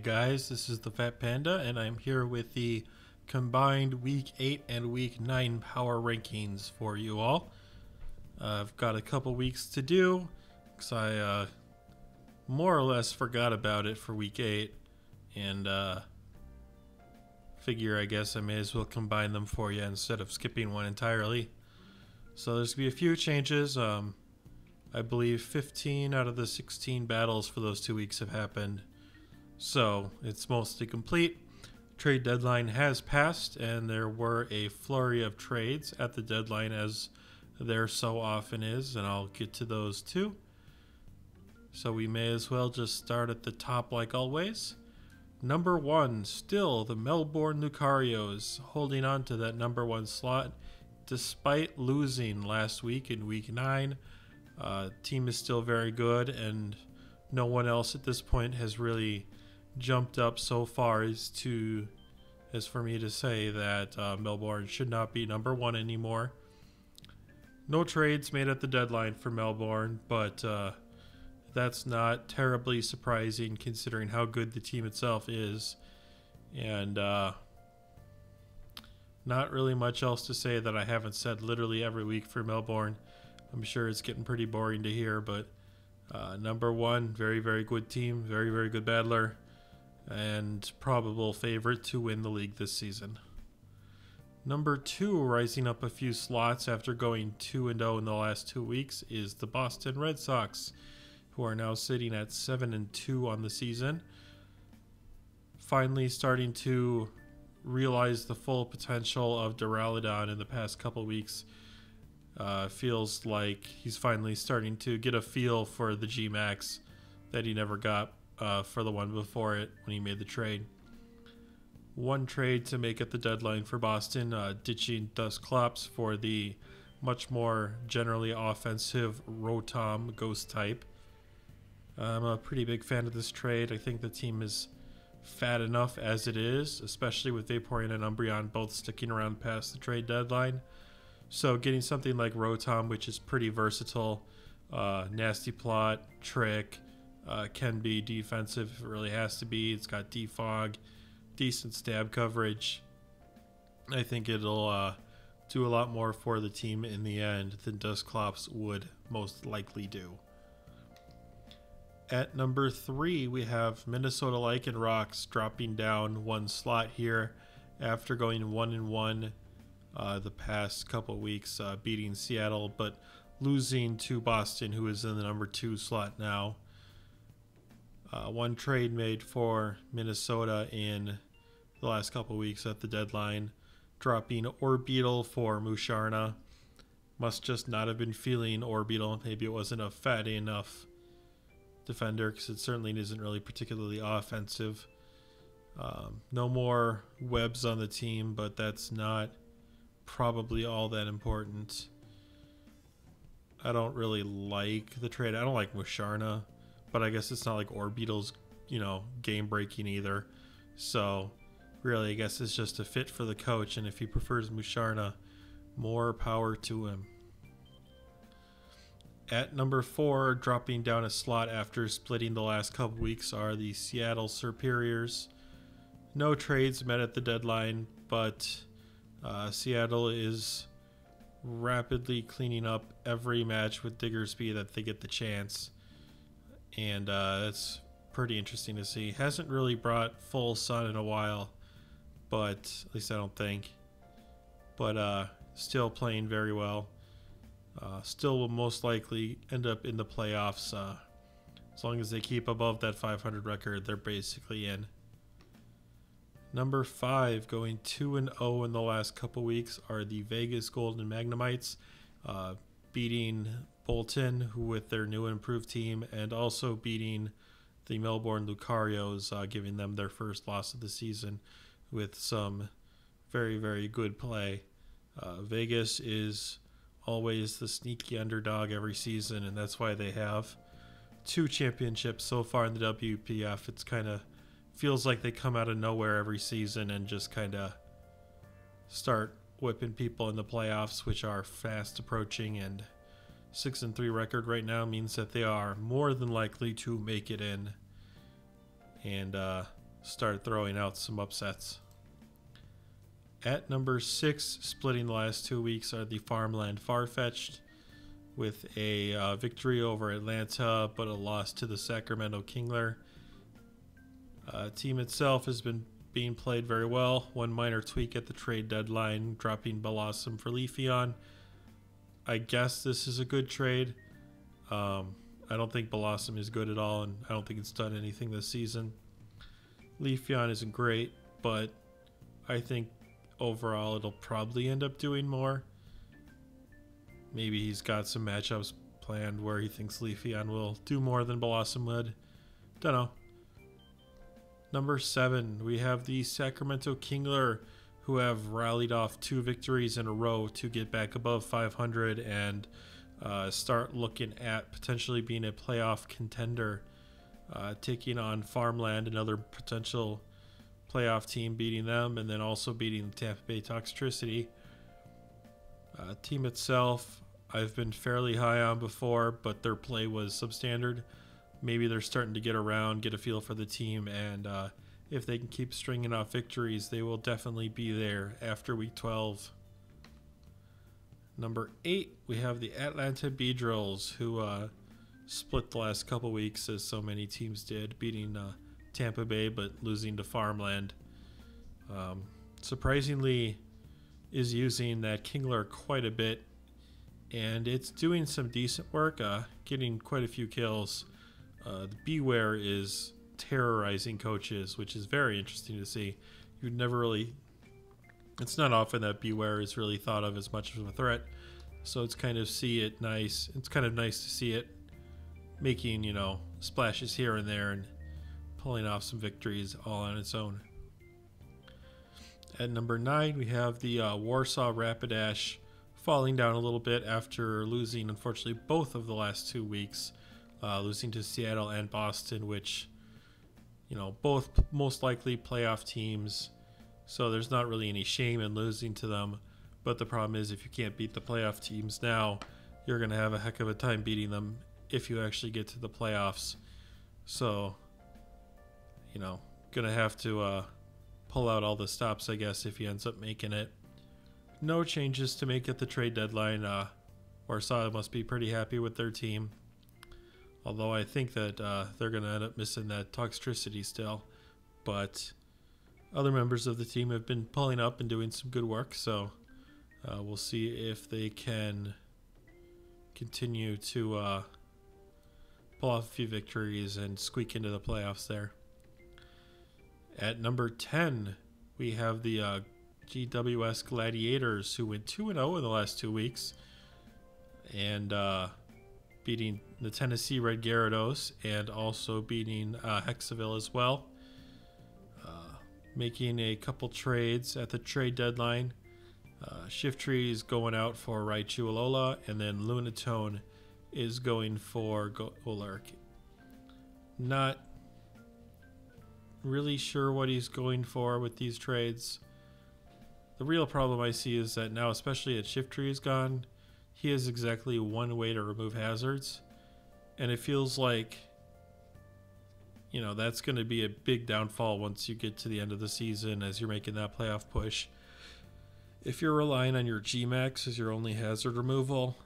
guys, this is the Fat Panda, and I'm here with the combined Week 8 and Week 9 power rankings for you all. I've got a couple weeks to do, because I more or less forgot about it for Week 8, and figure I guess I may as well combine them for you instead of skipping one entirely. So there's going to be a few changes. I believe 15 out of the 16 battles for those 2 weeks have happened. So it's mostly complete. Trade deadline has passed, and there were a flurry of trades at the deadline, as there so often is, and I'll get to those too. So we may as well just start at the top like always. Number 1, still the Melbourne Duke, holding on to that number 1 slot despite losing last week in Week 9. Team is still very good, and no one else at this point has really jumped up so far as for me to say that Melbourne should not be number 1 anymore. No trades made at the deadline for Melbourne, but that's not terribly surprising considering how good the team itself is. And not really much else to say that I haven't said literally every week for Melbourne. I'm sure it's getting pretty boring to hear, but number 1, very, very good team, very, very good battler, and probable favorite to win the league this season. Number 2, rising up a few slots after going 2-0 in the last 2 weeks, is the Boston Red Sox, who are now sitting at 7-2 on the season. Finally starting to realize the full potential of Gyarados in the past couple weeks. Feels like he's finally starting to get a feel for the G-Max that he never got for the one before it when he made the trade. One trade to make at the deadline for Boston, ditching Dusclops for the much more generally offensive Rotom Ghost type. I'm a pretty big fan of this trade. I think the team is fat enough as it is, especially with Vaporeon and Umbreon both sticking around past the trade deadline. So getting something like Rotom, which is pretty versatile, nasty plot, trick, can be defensive if it really has to be. It's got defog, decent stab coverage. I think it'll do a lot more for the team in the end than Dusclops would most likely do. At number 3, we have Minnesota Lycanrocs dropping down 1 slot here after going 1-1 the past couple weeks, beating Seattle, but losing to Boston, who is in the number 2 slot now. One trade made for Minnesota in the last couple weeks at the deadline, dropping Orbeetle for Musharna. Must just not have been feeling Orbeetle. Maybe it wasn't a fatty enough defender, because it certainly isn't really particularly offensive. No more webs on the team, but that's not probably all that important. I don't really like the trade. I don't like Musharna, but I guess it's not like Orbeetle's, game breaking either. So really, I guess it's just a fit for the coach, and if he prefers Musharna, more power to him. At number 4, dropping down a slot after splitting the last couple weeks, are the Seattle Superiors. No trades met at the deadline, but Seattle is rapidly cleaning up every match with Diggersby that they get the chance, and it's pretty interesting to see. Hasn't really brought full sun in a while, but at least I don't think. But still playing very well. Still will most likely end up in the playoffs. As long as they keep above that 500 record, they're basically in. Number 5, going 2-0 in the last couple weeks, are the Vegas Golden Magnemites, beating Bolton, who with their new improved team, and also beating the Melbourne Lucarios, giving them their first loss of the season with some very, very good play. Vegas is always the sneaky underdog every season, and that's why they have 2 championships so far in the WPF. It's kind of feels like they come out of nowhere every season and just kind of start whipping people in the playoffs, which are fast approaching, and 6-3 record right now means that they are more than likely to make it in. And start throwing out some upsets. At number 6, splitting the last 2 weeks, are the Farmland Farfetched, with a victory over Atlanta, but a loss to the Sacramento Kingler. Team itself has been being played very well. One minor tweak at the trade deadline, dropping Blossom for Leafeon. I guess this is a good trade. I don't think Blossom is good at all, and I don't think it's done anything this season. Leafeon isn't great, but I think overall it'll probably end up doing more. Maybe he's got some matchups planned where he thinks Leafeon will do more than Blossom would. Don't know. Number 7, we have the Sacramento Kingler, who have rallied off 2 victories in a row to get back above 500 and start looking at potentially being a playoff contender, taking on Farmland, another potential playoff team, beating them, and then also beating the Tampa Bay Tricity. Team itself, I've been fairly high on before, but their play was substandard. Maybe they're starting to get around, get a feel for the team, and if they can keep stringing off victories, they will definitely be there after week 12. Number 8, we have the Atlanta Beedrills, who split the last couple weeks, as so many teams did, beating Tampa Bay but losing to Farmland. Surprisingly, is using that Kingler quite a bit, and it's doing some decent work, getting quite a few kills. The Beware is terrorizing coaches, which is very interesting to see. You'd never really... It's not often that Beware is really thought of as much of a threat, so it's kind of nice. It's kind of nice to see it making, you know, splashes here and there and pulling off some victories all on its own. At number 9, we have the Warsaw Rapidash, falling down a little bit after losing, unfortunately, both of the last 2 weeks, losing to Seattle and Boston, which, you know, both most likely playoff teams. So there's not really any shame in losing to them. But the problem is, if you can't beat the playoff teams now, you're going to have a heck of a time beating them if you actually get to the playoffs. So, you know, going to have to pull out all the stops, I guess, if he ends up making it. No changes to make at the trade deadline. Warsaw must be pretty happy with their team. Although I think that they're going to end up missing that Toxtricity still. But other members of the team have been pulling up and doing some good work, so we'll see if they can continue to pull off a few victories and squeak into the playoffs there. At number 10, we have the GWS Gladiators, who went 2-0 in the last 2 weeks, and beating the Tennessee Red Gyarados and also beating Hexaville as well. Making a couple trades at the trade deadline. Shiftry is going out for Raichu Alola, and then Lunatone is going for Golurk. Not really sure what he's going for with these trades. The real problem I see is that now, especially at Shiftry is gone, he has exactly one way to remove hazards, and it feels like, you know, that's going to be a big downfall once you get to the end of the season as you're making that playoff push. If you're relying on your G-Max as your only hazard removal,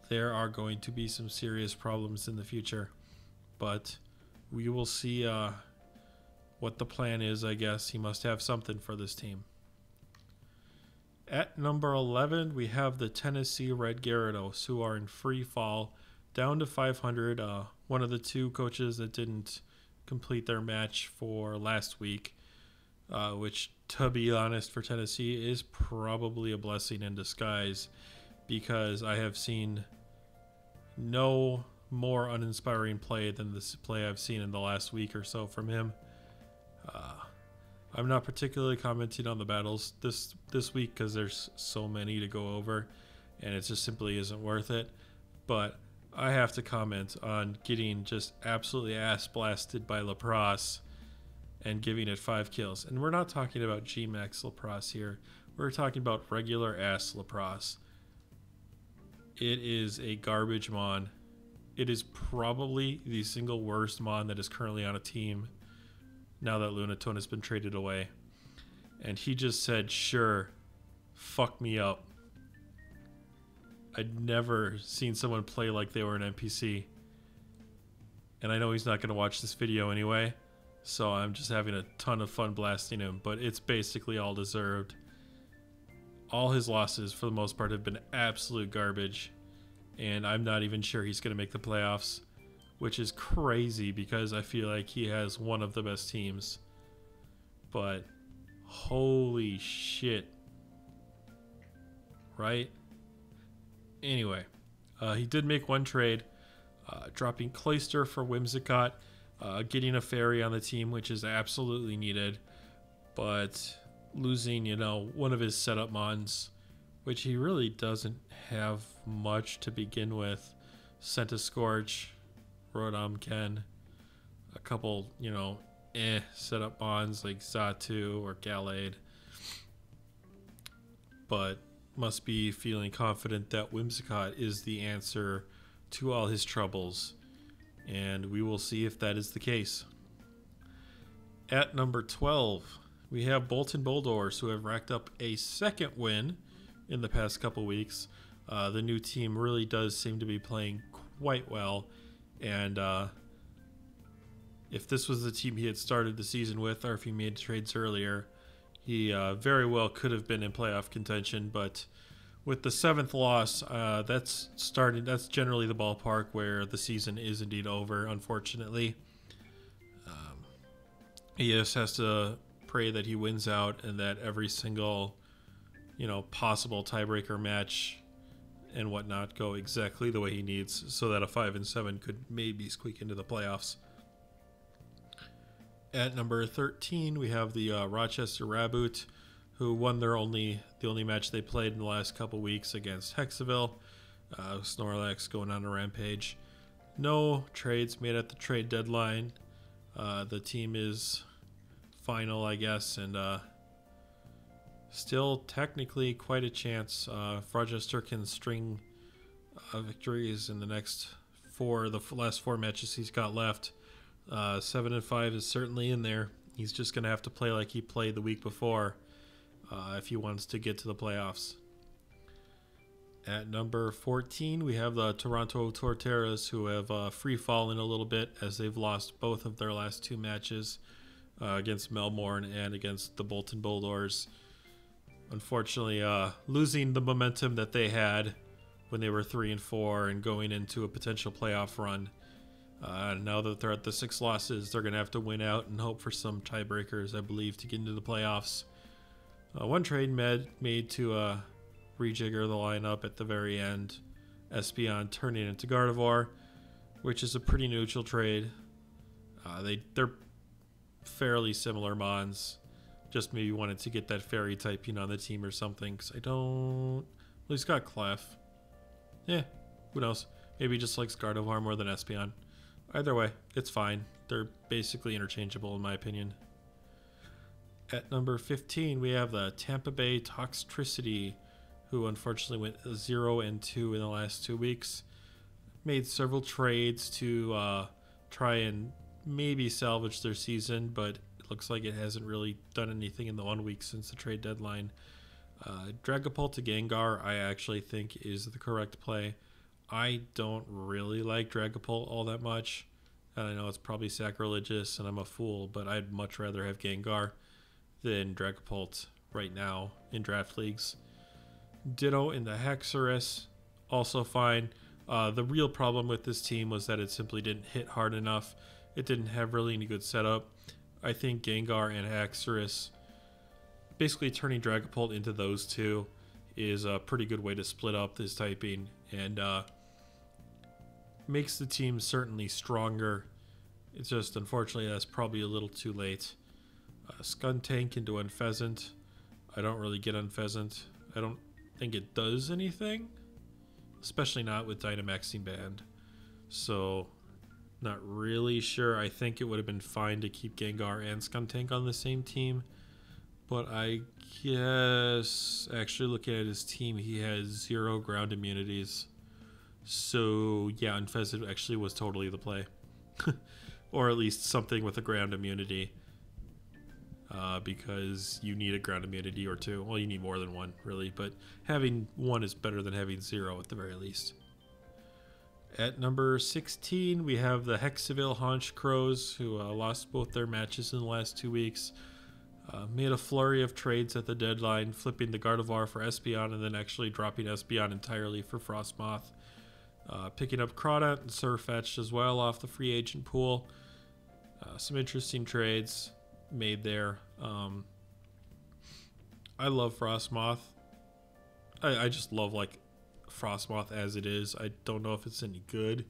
there are going to be some serious problems in the future. But we will see what the plan is, I guess. He must have something for this team. At number 11, we have the Tennessee Red Gyarados, who are in free fall, down to 500. One of the 2 coaches that didn't complete their match for last week, which, to be honest, for Tennessee is probably a blessing in disguise, because I have seen no more uninspiring play than this play I've seen in the last week or so from him. I'm not particularly commenting on the battles this week because there's so many to go over, and it just simply isn't worth it. But I have to comment on getting just absolutely ass blasted by Lapras and giving it 5 kills. And we're not talking about G-Max Lapras here. We're talking about regular ass Lapras. It is a garbage mon. It is probably the single worst mon that is currently on a team. now that Lunatone has been traded away. And he just said, sure, fuck me up. I'd never seen someone play like they were an NPC. And I know he's not going to watch this video anyway, so I'm just having a ton of fun blasting him, but it's basically all deserved. All his losses, for the most part, have been absolute garbage, and I'm not even sure he's going to make the playoffs, which is crazy because I feel like he has one of the best teams. But holy shit. Right? Anyway, he did make one trade, dropping Cloyster for Whimsicott, getting a fairy on the team, which is absolutely needed, but losing, you know, one of his setup mons, which he really doesn't have much to begin with. Centiscorch, Rodom Ken, a couple, you know, setup mons like Xatu or Gallade, but must be feeling confident that Whimsicott is the answer to all his troubles, and we will see if that is the case. At number 12, we have Bolton Bulldoors, who have racked up a second win in the past couple weeks. The new team really does seem to be playing quite well, and if this was the team he had started the season with, or if he made trades earlier, he very well could have been in playoff contention. But with the 7th loss, that's generally the ballpark where the season is indeed over, unfortunately. He just has to pray that he wins out and that every single, you know, possible tiebreaker match and whatnot go exactly the way he needs, so that a 5-7 could maybe squeak into the playoffs. At number 13, we have the Rochester Rabbit, who won the only match they played in the last couple weeks against Hexaville. Snorlax going on a rampage. No trades made at the trade deadline. The team is final, I guess, and still technically quite a chance. If Rochester can string victories in the last 4 matches he's got left, 7-5 is certainly in there. He's just going to have to play like he played the week before if he wants to get to the playoffs. At number 14, we have the Toronto Terras, who have free-fallen a little bit as they've lost both of their last 2 matches against Melbourne and against the Bolton Bulldoors. Unfortunately, losing the momentum that they had when they were 3-4 and going into a potential playoff run. Now that they're at the 6 losses, they're going to have to win out and hope for some tiebreakers, I believe, to get into the playoffs. One trade made to rejigger the lineup at the very end. Espeon turning into Gardevoir, which is a pretty neutral trade. They're fairly similar mons. Just maybe wanted to get that fairy typing on the team or something, because I don't... Well, he's got Clef. Yeah, who knows? Maybe he just likes Gardevoir more than Espeon. Either way, it's fine. They're basically interchangeable in my opinion. At number 15, we have the Tampa Bay Tricity, who unfortunately went 0-2 in the last 2 weeks. Made several trades to try and maybe salvage their season, but it looks like it hasn't really done anything in the 1 week since the trade deadline. Dragapult to Gengar, I actually think is the correct play. I don't really like Dragapult all that much, and I know it's probably sacrilegious and I'm a fool, but I'd much rather have Gengar than Dragapult right now in draft leagues. Ditto in the Hexarus, also fine. The real problem with this team was that it simply didn't hit hard enough. It didn't have really any good setup. I think Gengar and Hexarus, basically turning Dragapult into those two, is a pretty good way to split up this typing, and makes the team certainly stronger. It's just, unfortunately, that's probably a little too late. Skuntank into Unpheasant. I don't really get Unpheasant. I don't think it does anything, especially not with Dynamaxing banned. So, not really sure. I think it would have been fine to keep Gengar and Skuntank on the same team, but I guess, actually looking at his team, he has 0 ground immunities. So, yeah, Unpheasant actually was totally the play. Or at least something with a ground immunity. because you need a ground immunity or two. Well, you need more than one, really, but having one is better than having zero at the very least. At number 16, we have the Hexaville Hunch Crows, who lost both their matches in the last 2 weeks. Made a flurry of trades at the deadline, flipping the Gardevoir for Espeon and then actually dropping Espeon entirely for Frostmoth. Picking up Crawdont and Surfetched as well off the free agent pool. Some interesting trades made there. I love Frostmoth. I just love like Frostmoth as it is. I don't know if it's any good.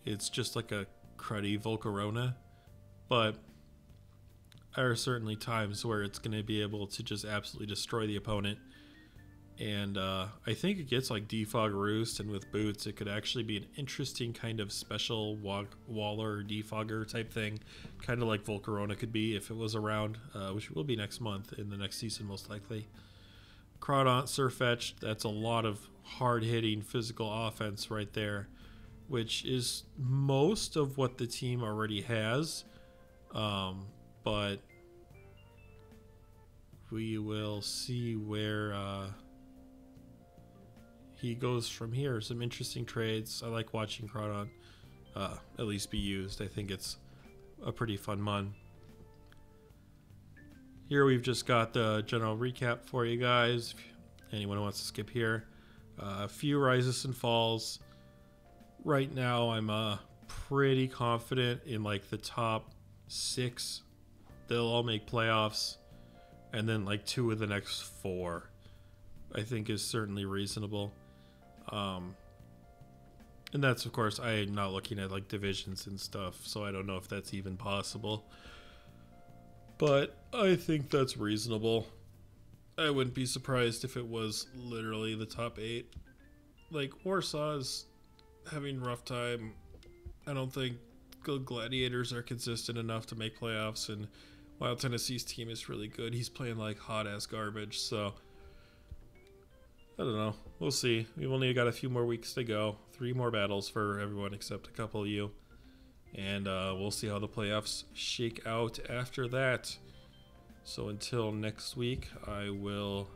It's just like a cruddy Volcarona, but there are certainly times where it's going to be able to just absolutely destroy the opponent. And I think it gets like Defog Roost, and with boots it could actually be an interesting kind of special Waller Defogger type thing, kind of like Volcarona could be if it was around, which will be next month in the next season most likely. Crawdont, Surfetched, that's a lot of hard-hitting physical offense right there, which is most of what the team already has, but we will see where he goes from here. Some interesting trades. I like watching Crawdont at least be used. I think it's a pretty fun mon. Here we've just got the general recap for you guys. If anyone wants to skip here. A few rises and falls. Right now I'm pretty confident in like the top 6. They'll all make playoffs. And then like 2 of the next 4 I think is certainly reasonable. And that's, of course, I'm not looking at like divisions and stuff, so I don't know if that's even possible. But I think that's reasonable. I wouldn't be surprised if it was literally the top 8. Like, Warsaw is having a rough time. I don't think the Gladiators are consistent enough to make playoffs, and while Tennessee's team is really good, he's playing like hot-ass garbage, so I don't know. We'll see. We've only got a few more weeks to go. 3 more battles for everyone except a couple of you. And we'll see how the playoffs shake out after that. So until next week, I will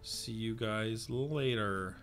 see you guys later.